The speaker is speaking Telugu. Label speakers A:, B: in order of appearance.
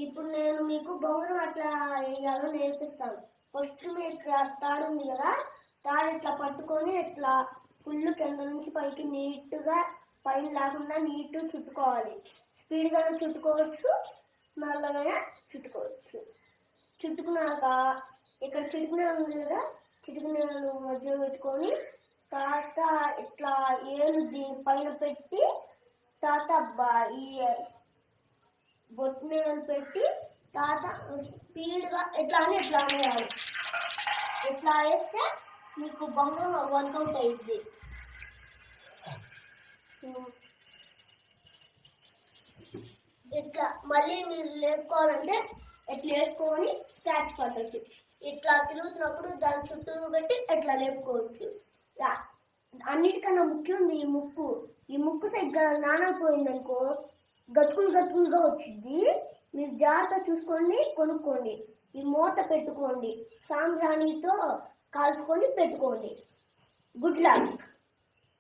A: ఇప్పుడు నేను మీకు బొంగరం అట్లా వేయాలో నేర్పిస్తాను. ఫస్ట్ మీరు తాడు ఉంది కదా, తాడు ఇట్లా పట్టుకొని ఇట్లా ఫుల్ కింద నుంచి పైకి నీట్గా పైన లేకుండా నీట్గా చుట్టుకోవాలి. స్పీడ్గానే చుట్టుకోవచ్చు, మెల్లగానే చుట్టుకోవచ్చు. చుట్టుకున్నాక ఇక్కడ చిటుకునే ఉంది కదా, చిటుకునేలు మధ్యలో పెట్టుకొని తాత ఇట్లా ఏలు దీని పైన పెట్టి తాత ఈ బొట్టు పెట్టి తాత స్పీడ్గా ఎట్లా అని ఎట్లా అనేయాలి. ఎట్లా వేస్తే మీకు బొంగరం వర్కౌట్ అయింది. ఇట్లా మళ్ళీ మీరు లేపుకోవాలంటే ఎట్లా వేసుకొని క్యాచ్ పట్టచ్చు. ఇట్లా తిరుగుతున్నప్పుడు దాని చుట్టూ పెట్టి ఎట్లా లేపుకోవచ్చు. అన్నిటికన్నా ముఖ్యం ఈ ముక్కు. ఈ ముక్కు సరిగ్గా నానపోయిందనుకో గతుకులుగా వచ్చింది. మీరు జాగ్రత్త చూసుకొని కొనుక్కోండి. ఈ మూత పెట్టుకోండి, సాంబ్రాణితో కాల్చుకొని పెట్టుకోండి. Good luck.